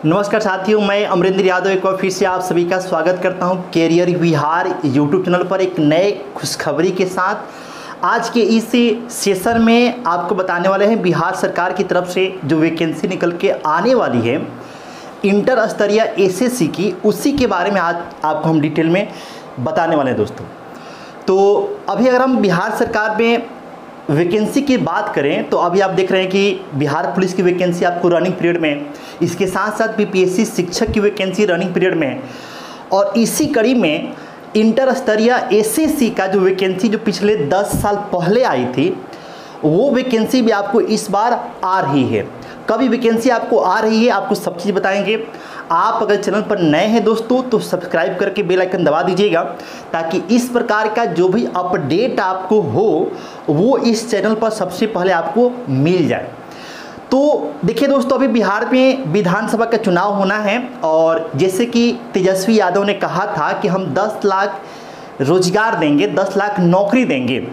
नमस्कार साथियों, मैं अमरिंदर यादव एक बार फिर से आप सभी का स्वागत करता हूं कैरियर बिहार यूट्यूब चैनल पर एक नए खुशखबरी के साथ। आज के इस सेशन में आपको बताने वाले हैं बिहार सरकार की तरफ से जो वैकेंसी निकल के आने वाली है इंटर स्तरीय एसएससी की, उसी के बारे में आज आपको हम डिटेल में बताने वाले हैं दोस्तों। तो अभी अगर हम बिहार सरकार में वैकेंसी की बात करें तो अभी आप देख रहे हैं कि बिहार पुलिस की वैकेंसी आपको रनिंग पीरियड में, इसके साथ साथ बीपीएससी शिक्षक की वैकेंसी रनिंग पीरियड में, और इसी कड़ी में इंटर स्तरीय एसएससी का जो वैकेंसी जो पिछले 10 साल पहले आई थी वो वैकेंसी भी आपको इस बार आ रही है। कभी वैकेंसी आपको आ रही है आपको सब चीज़ बताएंगे। आप अगर चैनल पर नए हैं दोस्तों तो सब्सक्राइब करके बेल आइकन दबा दीजिएगा ताकि इस प्रकार का जो भी अपडेट आपको हो वो इस चैनल पर सबसे पहले आपको मिल जाए। तो देखिए दोस्तों, अभी बिहार में विधानसभा का चुनाव होना है और जैसे कि तेजस्वी यादव ने कहा था कि हम 10 लाख रोजगार देंगे, 10 लाख नौकरी देंगे,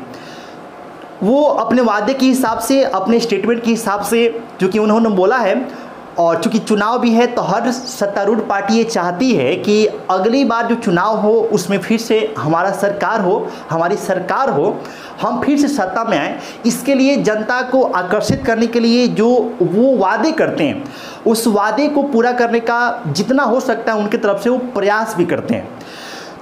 वो अपने वादे के हिसाब से, अपने स्टेटमेंट के हिसाब से चूँकि उन्होंने बोला है, और चूँकि चुनाव भी है तो हर सत्तारूढ़ पार्टी ये चाहती है कि अगली बार जो चुनाव हो उसमें फिर से हमारी सरकार हो, हम फिर से सत्ता में आए। इसके लिए जनता को आकर्षित करने के लिए जो वो वादे करते हैं उस वादे को पूरा करने का जितना हो सकता है उनकी तरफ से वो प्रयास भी करते हैं।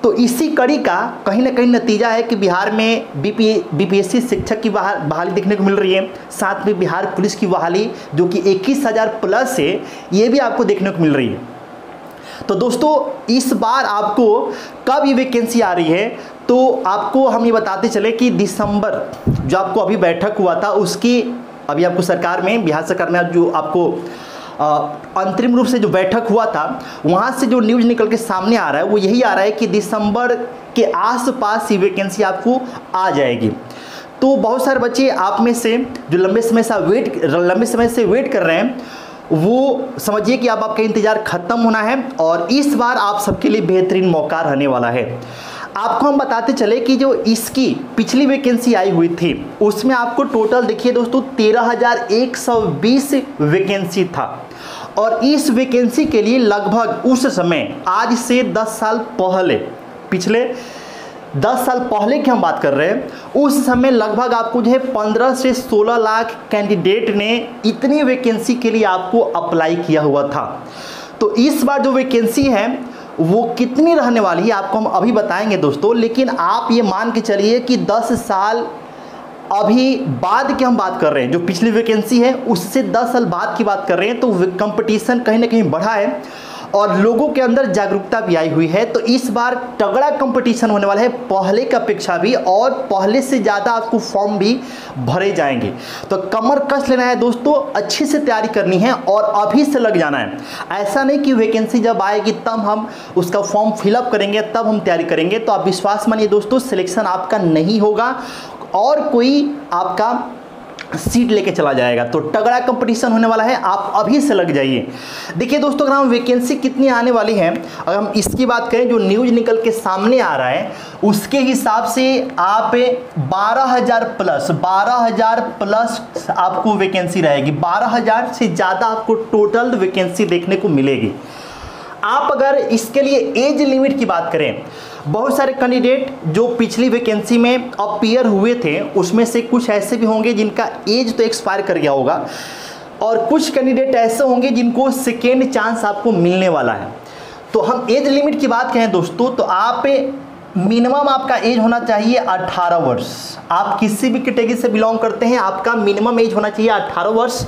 तो इसी कड़ी का कहीं ना कहीं नतीजा है कि बिहार में बीपीएससी शिक्षक की बहाली देखने को मिल रही है, साथ में बिहार पुलिस की बहाली जो कि 21,000 प्लस है, ये भी आपको देखने को मिल रही है। तो दोस्तों, इस बार आपको कब ये वैकेंसी आ रही है तो आपको हम ये बताते चले कि दिसंबर जो आपको अभी बैठक हुआ था उसकी अभी आपको सरकार में, बिहार सरकार में जो आपको अंतरिम रूप से जो बैठक हुआ था वहाँ से जो न्यूज़ निकल के सामने आ रहा है वो यही आ रहा है कि दिसंबर के आसपास ये वैकेंसी आपको आ जाएगी। तो बहुत सारे बच्चे आप में से जो लंबे समय से वेट कर रहे हैं वो समझिए कि अब आपका इंतज़ार ख़त्म होना है और इस बार आप सबके लिए बेहतरीन मौका रहने वाला है। आपको हम बताते चले कि जो इसकी पिछली वैकेंसी आई हुई थी उसमें आपको टोटल देखिए दोस्तों 13,120 वैकेंसी था, और इस वैकेंसी के लिए लगभग उस समय, आज से 10 साल पहले, पिछले 10 साल पहले की हम बात कर रहे हैं, उस समय लगभग आपको जो है 15 से 16 लाख कैंडिडेट ने इतनी वैकेंसी के लिए आपको अप्लाई किया हुआ था। तो इस बार जो वैकेंसी है वो कितनी रहने वाली है आपको हम अभी बताएंगे दोस्तों, लेकिन आप ये मान के चलिए कि 10 साल अभी बाद की हम बात कर रहे हैं, जो पिछली वैकेंसी है उससे 10 साल बाद की बात कर रहे हैं। तो कंपटीशन कहीं ना कहीं बढ़ा है और लोगों के अंदर जागरूकता भी आई हुई है। तो इस बार तगड़ा कंपटीशन होने वाला है पहले की अपेक्षा भी, और पहले से ज़्यादा आपको फॉर्म भी भरे जाएंगे। तो कमर कस लेना है दोस्तों, अच्छे से तैयारी करनी है और अभी से लग जाना है। ऐसा नहीं कि वैकेंसी जब आएगी तब हम उसका फॉर्म फिलअप करेंगे, तब हम तैयारी करेंगे। तो आप विश्वास मानिए दोस्तों, सिलेक्शन आपका नहीं होगा और कोई आपका सीट लेके चला जाएगा। तो तगड़ा कंपटीशन होने वाला है, आप अभी से लग जाइए। देखिए दोस्तों, अगर हम वैकेंसी कितनी आने वाली है, अगर हम इसकी बात करें, जो न्यूज़ निकल के सामने आ रहा है उसके हिसाब से आप 12,000 प्लस आपको वैकेंसी रहेगी। 12,000 से ज़्यादा आपको टोटल वैकेंसी देखने को मिलेगी। आप अगर इसके लिए एज लिमिट की बात करें, बहुत सारे कैंडिडेट जो पिछली वैकेंसी में अपीयर हुए थे उसमें से कुछ ऐसे भी होंगे जिनका एज तो एक्सपायर कर गया होगा, और कुछ कैंडिडेट ऐसे होंगे जिनको सेकेंड चांस आपको मिलने वाला है। तो हम एज लिमिट की बात करें दोस्तों तो आप मिनिमम आपका एज होना चाहिए 18 वर्ष। आप किसी भी कैटेगरी से बिलोंग करते हैं, आपका मिनिमम एज होना चाहिए 18 वर्ष,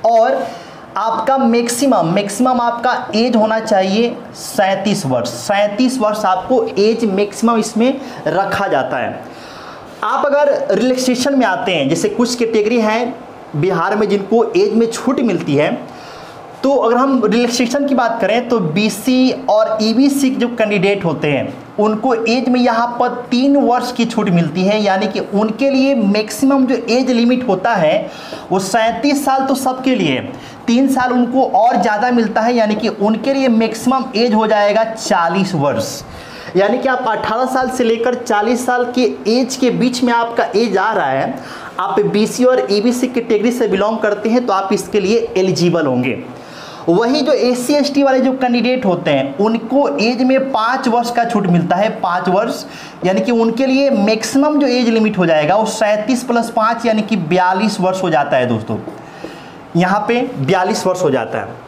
और आपका मैक्सिमम आपका एज होना चाहिए 37 वर्ष। 37 वर्ष आपको एज मैक्सिमम इसमें रखा जाता है। आप अगर रिलैक्सेशन में आते हैं, जैसे कुछ कैटेगरी हैं बिहार में जिनको एज में छूट मिलती है, तो अगर हम रिलैक्सेशन की बात करें तो बीसी और ईबीसी जो कैंडिडेट होते हैं उनको एज में यहाँ पर 3 वर्ष की छूट मिलती है, यानी कि उनके लिए मैक्सिमम जो एज लिमिट होता है वो 37 साल तो सबके लिए, 3 साल उनको और ज़्यादा मिलता है, यानी कि उनके लिए मैक्सिमम एज हो जाएगा 40 वर्ष। यानी कि आप 18 साल से लेकर 40 साल के एज के बीच में आपका एज आ रहा है, आप बीसी और ईबीसी कैटेगरी से बिलोंग करते हैं तो आप इसके लिए एलिजिबल होंगे। वही जो SC ST वाले जो कैंडिडेट होते हैं उनको एज में 5 वर्ष का छूट मिलता है, 5 वर्ष, यानी कि उनके लिए मैक्सिमम जो एज लिमिट हो जाएगा वो 37 + 5 यानी कि 42 वर्ष हो जाता है दोस्तों। यहाँ पे 42 वर्ष हो जाता है।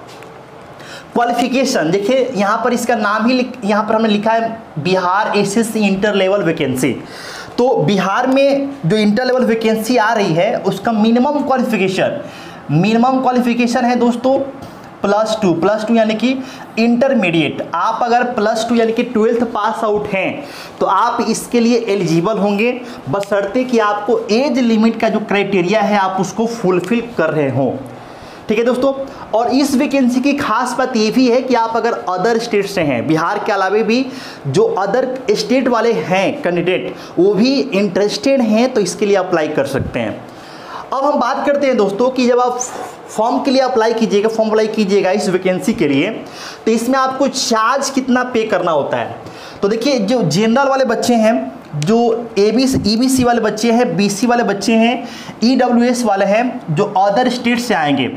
क्वालिफिकेशन देखिए यहाँ पर इसका नाम ही यहाँ पर हमने लिखा है Bihar SSC inter level vacancy. तो बिहार में जो इंटर लेवल वैकेंसी आ रही है उसका मिनिमम क्वालिफिकेशन है दोस्तों +2 यानी कि इंटरमीडिएट। आप अगर +2 यानी कि 12th पास आउट हैं तो आप इसके लिए एलिजिबल होंगे, बशर्ते कि आपको एज लिमिट का जो क्राइटेरिया है आप उसको फुलफिल कर रहे हो। ठीक है दोस्तों। और इस वैकेंसी की खास बात ये भी है कि आप अगर अदर स्टेट से हैं, बिहार के अलावे भी जो अदर स्टेट वाले हैं कैंडिडेट वो भी इंटरेस्टेड हैं तो इसके लिए अप्लाई कर सकते हैं। अब हम बात करते हैं दोस्तों कि जब आप फॉर्म के लिए अप्लाई कीजिएगा इस वैकेंसी के लिए, तो इसमें आपको चार्ज कितना पे करना होता है। तो देखिए जो जनरल वाले बच्चे हैं, जो EBC वाले बच्चे हैं, BC वाले बच्चे हैं, EWS वाले हैं, जो अदर स्टेट से आएंगे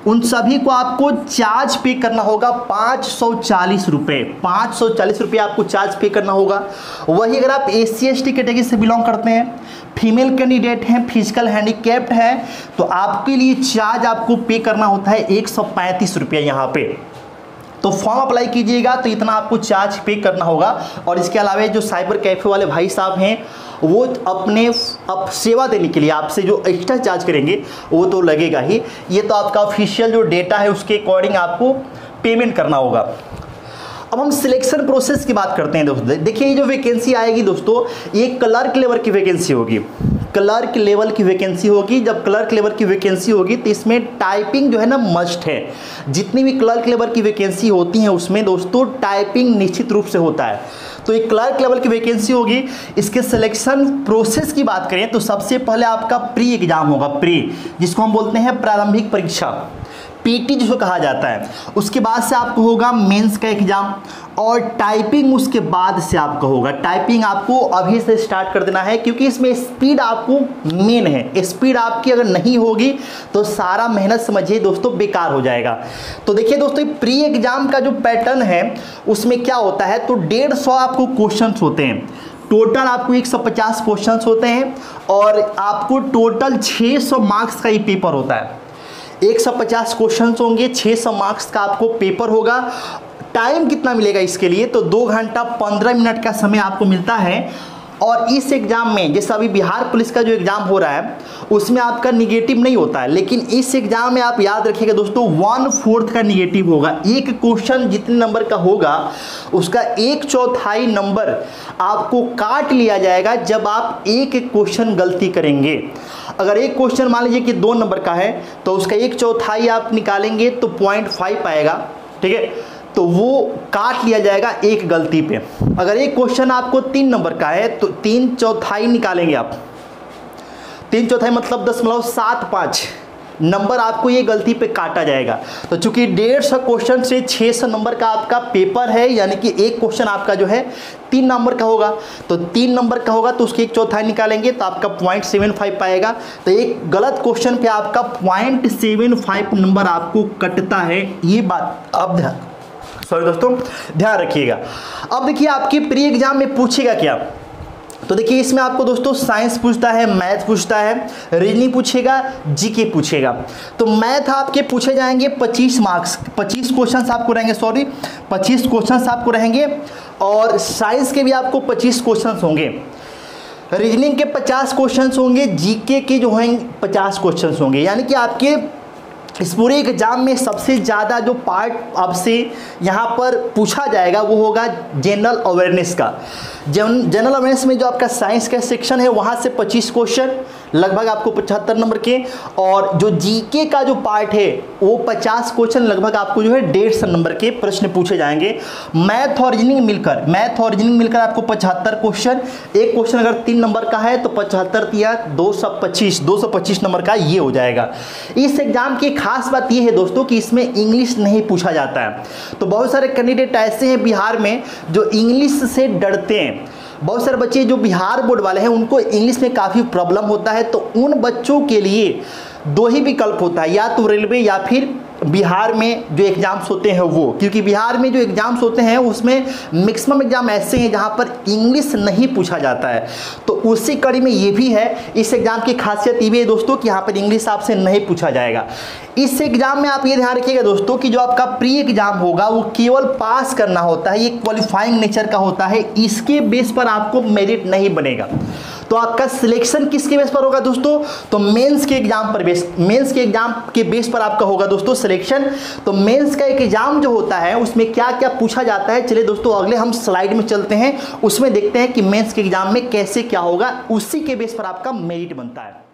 उन सभी को आपको चार्ज पे करना होगा 540 रुपये। 540 रुपये आपको चार्ज पे करना होगा। वही अगर आप SC ST कैटेगरी से बिलोंग करते हैं, फीमेल कैंडिडेट हैं, फिजिकल हैंडीकैप्ड हैं, तो आपके लिए चार्ज आपको पे करना होता है 135 रुपये यहाँ पे। तो फॉर्म अप्लाई कीजिएगा तो इतना आपको चार्ज पे करना होगा। और इसके अलावा जो साइबर कैफ़े वाले भाई साहब हैं वो अपने सेवा देने के लिए आपसे जो एक्स्ट्रा चार्ज करेंगे वो तो लगेगा ही। ये तो आपका ऑफिशियल जो डेटा है उसके अकॉर्डिंग आपको पेमेंट करना होगा। अब हम सिलेक्शन प्रोसेस की बात करते हैं दोस्तों। देखिए ये जो वैकेंसी आएगी दोस्तों ये क्लर्क लेवल की वैकेंसी होगी। क्लर्क लेवल की वैकेंसी होगी। जब क्लर्क लेवल की वैकेंसी होगी तो इसमें टाइपिंग जो है ना मस्ट है। जितनी भी क्लर्क लेवल की वैकेंसी होती हैं उसमें दोस्तों टाइपिंग निश्चित रूप से होता है। तो एक क्लर्क लेवल की वैकेंसी होगी। इसके सिलेक्शन प्रोसेस की बात करें तो सबसे पहले आपका प्री एग्जाम होगा, जिसको हम बोलते हैं प्रारंभिक परीक्षा, PT जिसको कहा जाता है। उसके बाद से आपको होगा मेंस का एग्जाम और टाइपिंग उसके बाद से आपका होगा। टाइपिंग आपको अभी से स्टार्ट कर देना है क्योंकि इसमें स्पीड आपको मेन है। स्पीड आपकी अगर नहीं होगी तो सारा मेहनत समझिए दोस्तों बेकार हो जाएगा। तो देखिए दोस्तों प्री एग्जाम का जो पैटर्न है उसमें क्या होता है, तो 150 आपको क्वेश्चंस होते हैं। टोटल आपको 150 क्वेश्चंस होते हैं और आपको टोटल 600 मार्क्स का ये पेपर होता है। 150 क्वेश्चंस होंगे, 600 मार्क्स का आपको पेपर होगा। टाइम कितना मिलेगा इसके लिए, तो 2 घंटा 15 मिनट का समय आपको मिलता है। और इस एग्ज़ाम में जैसे अभी बिहार पुलिस का जो एग्ज़ाम हो रहा है उसमें आपका निगेटिव नहीं होता है, लेकिन इस एग्ज़ाम में आप याद रखिएगा दोस्तों 1/4 का निगेटिव होगा। एक क्वेश्चन जितने नंबर का होगा उसका 1/4 नंबर आपको काट लिया जाएगा जब आप एक क्वेश्चन गलती करेंगे। अगर एक क्वेश्चन मान लीजिए कि 2 नंबर का है तो उसका 1/4 आप निकालेंगे तो 0.5 आएगा, ठीक है, तो वो काट लिया जाएगा एक गलती पे। अगर एक क्वेश्चन आपको 3 नंबर का है तो 3/4 निकालेंगे आप। 3/4 मतलब 0.75 नंबर आपको ये गलती पे काटा जाएगा। तो चूंकि 150 क्वेश्चन से 600 नंबर का आपका पेपर है, यानी कि एक क्वेश्चन आपका जो है 3 नंबर का होगा, तो 3 नंबर का होगा तो उसके 1/4 निकालेंगे तो आपका 0.75 आएगा। तो एक गलत क्वेश्चन पे आपका 0.75 नंबर आपको कटता है। ये बात आप दोस्तों ध्यान रखिएगा। अब देखिए आपके प्री एग्जाम में पूछेगा क्या, तो देखिए इसमें आपको दोस्तों साइंस पूछता है, मैथ पूछता है, रीजनिंग पूछेगा, जीके पूछेगा। तो मैथ आपके पूछे जाएंगे 25 मार्क्स, 25 क्वेश्चंस आपको रहेंगे, 25 क्वेश्चंस आपको रहेंगे। और साइंस के भी आपको 25 क्वेश्चंस होंगे, रीजनिंग के 50 क्वेश्चंस होंगे, जीके के जो हैं 50 क्वेश्चंस होंगे। यानी कि आपके इस पूरे एग्जाम में सबसे ज़्यादा जो पार्ट आपसे यहाँ पर पूछा जाएगा वो होगा जनरल अवेयरनेस का। जनरल अवेयरनेस में जो आपका साइंस का सेक्शन है वहाँ से 25 क्वेश्चन लगभग आपको 75 नंबर के, और जो जीके का जो पार्ट है वो 50 क्वेश्चन लगभग आपको जो है 150 नंबर के प्रश्न पूछे जाएंगे। मैथ और रीजनिंग मिलकर आपको 75 क्वेश्चन। एक क्वेश्चन अगर 3 नंबर का है तो 75 या 225 नंबर का ये हो जाएगा। इस एग्जाम की खास बात ये है दोस्तों कि इसमें इंग्लिश नहीं पूछा जाता है। तो बहुत सारे कैंडिडेट ऐसे हैं बिहार में जो इंग्लिश से डरते हैं। बहुत सारे बच्चे जो बिहार बोर्ड वाले हैं उनको इंग्लिश में काफ़ी प्रॉब्लम होता है, तो उन बच्चों के लिए 2 ही विकल्प होता है, या तो रेलवे या फिर बिहार में जो एग्ज़ाम्स होते हैं वो, क्योंकि बिहार में जो एग्ज़ाम्स होते हैं उसमें मैक्सिमम एग्ज़ाम ऐसे हैं जहाँ पर इंग्लिश नहीं पूछा जाता है। तो उसी कड़ी में ये भी है, इस एग्ज़ाम की खासियत ये भी है दोस्तों कि यहाँ पर इंग्लिश आपसे नहीं पूछा जाएगा। इस एग्ज़ाम में आप ये ध्यान रखिएगा दोस्तों कि जो आपका प्री एग्ज़ाम होगा वो केवल पास करना होता है, ये क्वालिफाइंग नेचर का होता है, इसके बेस पर आपको मेरिट नहीं बनेगा। तो आपका सिलेक्शन किसके बेस पर होगा दोस्तों? तो मेंस के एग्जाम के बेस पर आपका होगा दोस्तों सिलेक्शन। तो मेंस का एक एग्जाम जो होता है उसमें क्या क्या पूछा जाता है, चलिए दोस्तों अगले हम स्लाइड में चलते हैं, उसमें देखते हैं कि मेंस के एग्जाम में कैसे क्या होगा, उसी के बेस पर आपका मेरिट बनता है।